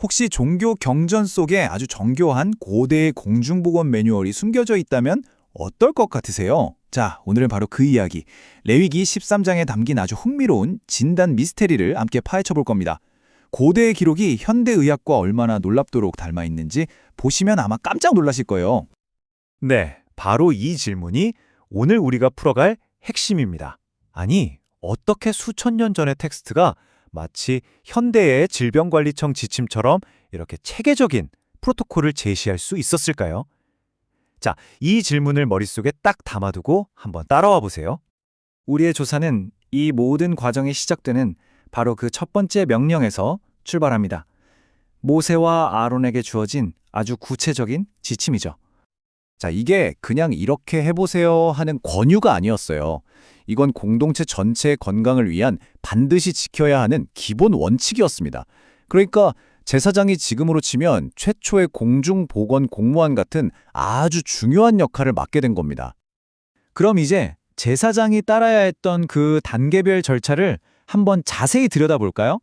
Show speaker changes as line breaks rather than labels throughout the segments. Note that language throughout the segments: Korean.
혹시 종교 경전 속에 아주 정교한 고대의 공중보건 매뉴얼이 숨겨져 있다면 어떨 것 같으세요? 자, 오늘은 바로 그 이야기, 레위기 13장에 담긴 아주 흥미로운 진단 미스테리를 함께 파헤쳐 볼 겁니다. 고대의 기록이 현대의학과 얼마나 놀랍도록 닮아 있는지 보시면 아마 깜짝 놀라실 거예요.
네, 바로 이 질문이 오늘 우리가 풀어갈 핵심입니다. 아니, 어떻게 수천 년 전의 텍스트가 마치 현대의 질병관리청 지침처럼 이렇게 체계적인 프로토콜을 제시할 수 있었을까요? 자, 이 질문을 머릿속에 딱 담아두고 한번 따라와 보세요.
우리의 조사는 이 모든 과정이 시작되는 바로 그 첫 번째 명령에서 출발합니다. 모세와 아론에게 주어진 아주 구체적인 지침이죠. 자, 이게 그냥 이렇게 해보세요 하는 권유가 아니었어요. 이건 공동체 전체의 건강을 위한 반드시 지켜야 하는 기본 원칙이었습니다. 그러니까 제사장이 지금으로 치면 최초의 공중보건 공무원 같은 아주 중요한 역할을 맡게 된 겁니다. 그럼 이제 제사장이 따라야 했던 그 단계별 절차를 한번 자세히 들여다볼까요?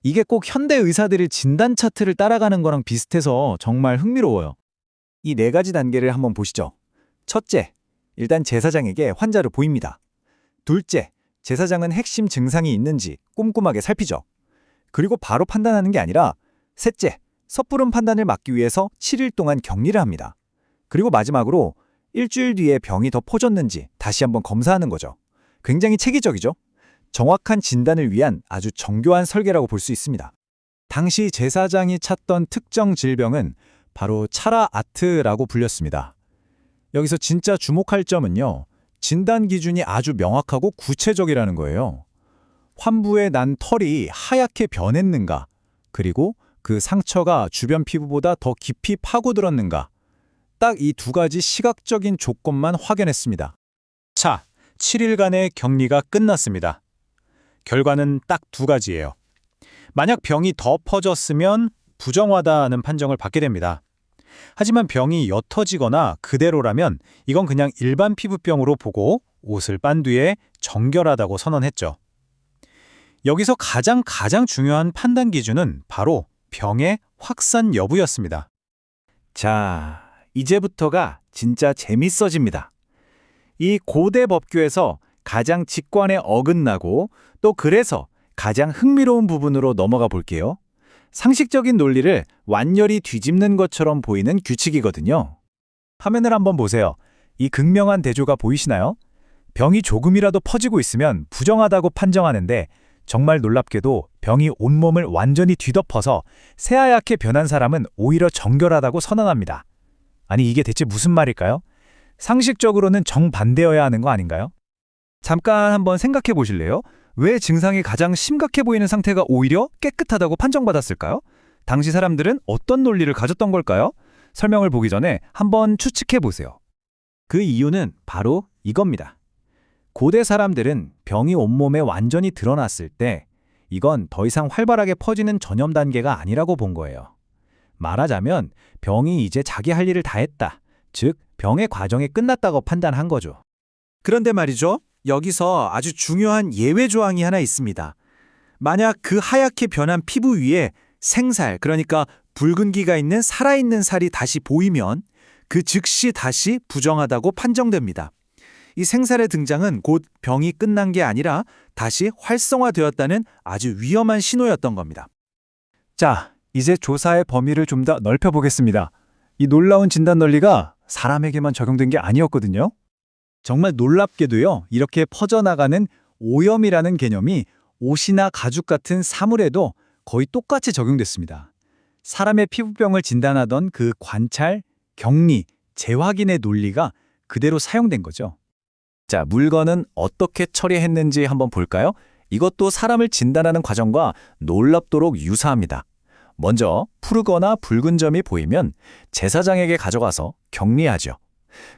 이게 꼭 현대 의사들이 진단 차트를 따라가는 거랑 비슷해서 정말 흥미로워요. 이 4가지 단계를 한번 보시죠. 첫째, 일단 제사장에게 환자를 보입니다. 둘째, 제사장은 핵심 증상이 있는지 꼼꼼하게 살피죠. 그리고 바로 판단하는 게 아니라 셋째, 섣부른 판단을 막기 위해서 7일 동안 격리를 합니다. 그리고 마지막으로 일주일 뒤에 병이 더 퍼졌는지 다시 한번 검사하는 거죠. 굉장히 체계적이죠? 정확한 진단을 위한 아주 정교한 설계라고 볼 수 있습니다. 당시 제사장이 찾던 특정 질병은 바로 차라아트라고 불렸습니다. 여기서 진짜 주목할 점은요, 진단 기준이 아주 명확하고 구체적이라는 거예요. 환부에 난 털이 하얗게 변했는가, 그리고 그 상처가 주변 피부보다 더 깊이 파고들었는가, 딱 이 2가지 시각적인 조건만 확인했습니다. 자, 7일간의 격리가 끝났습니다. 결과는 딱 2가지예요. 만약 병이 더 퍼졌으면 부정하다는 판정을 받게 됩니다. 하지만 병이 옅어지거나 그대로라면 이건 그냥 일반 피부병으로 보고 옷을 빤 뒤에 정결하다고 선언했죠. 여기서 가장 중요한 판단 기준은 바로 병의 확산 여부였습니다. 자, 이제부터가 진짜 재밌어집니다. 이 고대 법규에서 가장 직관에 어긋나고 또 그래서 가장 흥미로운 부분으로 넘어가 볼게요. 상식적인 논리를 완전히 뒤집는 것처럼 보이는 규칙이거든요. 화면을 한번 보세요. 이 극명한 대조가 보이시나요? 병이 조금이라도 퍼지고 있으면 부정하다고 판정하는데 정말 놀랍게도 병이 온몸을 완전히 뒤덮어서 새하얗게 변한 사람은 오히려 정결하다고 선언합니다. 아니, 이게 대체 무슨 말일까요? 상식적으로는 정반대여야 하는 거 아닌가요? 잠깐 한번 생각해 보실래요? 왜 증상이 가장 심각해 보이는 상태가 오히려 깨끗하다고 판정받았을까요? 당시 사람들은 어떤 논리를 가졌던 걸까요? 설명을 보기 전에 한번 추측해 보세요. 그 이유는 바로 이겁니다. 고대 사람들은 병이 온몸에 완전히 드러났을 때 이건 더 이상 활발하게 퍼지는 전염 단계가 아니라고 본 거예요. 말하자면 병이 이제 자기 할 일을 다 했다. 즉, 병의 과정이 끝났다고 판단한 거죠. 그런데 말이죠. 여기서 아주 중요한 예외 조항이 하나 있습니다. 만약 그 하얗게 변한 피부 위에 생살, 그러니까 붉은기가 있는 살아있는 살이 다시 보이면 그 즉시 다시 부정하다고 판정됩니다. 이 생살의 등장은 곧 병이 끝난 게 아니라 다시 활성화되었다는 아주 위험한 신호였던 겁니다. 자, 이제 조사의 범위를 좀 더 넓혀보겠습니다. 이 놀라운 진단 논리가 사람에게만 적용된 게 아니었거든요. 정말 놀랍게도요, 이렇게 퍼져나가는 오염이라는 개념이 옷이나 가죽 같은 사물에도 거의 똑같이 적용됐습니다. 사람의 피부병을 진단하던 그 관찰, 격리, 재확인의 논리가 그대로 사용된 거죠. 자, 물건은 어떻게 처리했는지 한번 볼까요? 이것도 사람을 진단하는 과정과 놀랍도록 유사합니다. 먼저 푸르거나 붉은 점이 보이면 제사장에게 가져가서 격리하죠.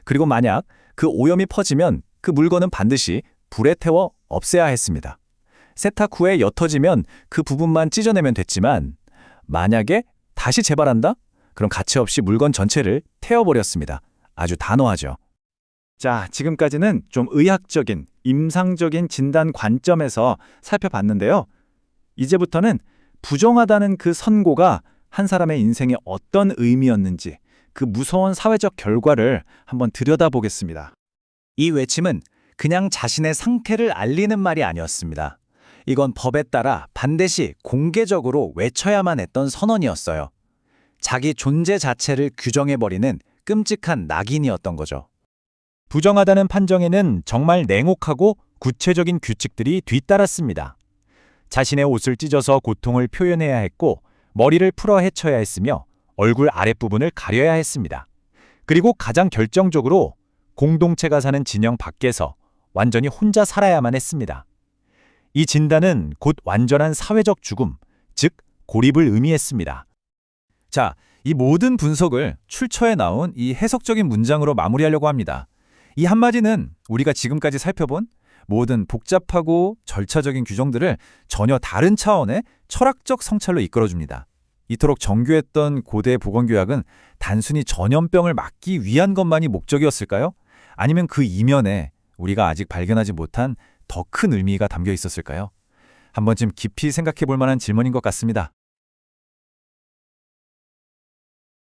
그리고 만약 그 오염이 퍼지면 그 물건은 반드시 불에 태워 없애야 했습니다. 세탁 후에 옅어지면 그 부분만 찢어내면 됐지만 만약에 다시 재발한다? 그럼 가차없이 물건 전체를 태워버렸습니다. 아주 단호하죠. 자, 지금까지는 좀 의학적인, 임상적인 진단 관점에서 살펴봤는데요. 이제부터는 부정하다는 그 선고가 한 사람의 인생에 어떤 의미였는지 그 무서운 사회적 결과를 한번 들여다보겠습니다. 이 외침은 그냥 자신의 상태를 알리는 말이 아니었습니다. 이건 법에 따라 반드시 공개적으로 외쳐야만 했던 선언이었어요. 자기 존재 자체를 규정해버리는 끔찍한 낙인이었던 거죠.
부정하다는 판정에는 정말 냉혹하고 구체적인 규칙들이 뒤따랐습니다. 자신의 옷을 찢어서 고통을 표현해야 했고 머리를 풀어 헤쳐야 했으며 얼굴 아랫부분을 가려야 했습니다. 그리고 가장 결정적으로 공동체가 사는 진영 밖에서 완전히 혼자 살아야만 했습니다. 이 진단은 곧 완전한 사회적 죽음, 즉 고립을 의미했습니다.
자, 이 모든 분석을 출처에 나온 이 해석적인 문장으로 마무리하려고 합니다. 이 한마디는 우리가 지금까지 살펴본 모든 복잡하고 절차적인 규정들을 전혀 다른 차원의 철학적 성찰로 이끌어줍니다. 이토록 정교했던 고대 보건교약은 단순히 전염병을 막기 위한 것만이 목적이었을까요? 아니면 그 이면에 우리가 아직 발견하지 못한 더 큰 의미가 담겨 있었을까요? 한 번쯤 깊이 생각해 볼 만한 질문인 것 같습니다.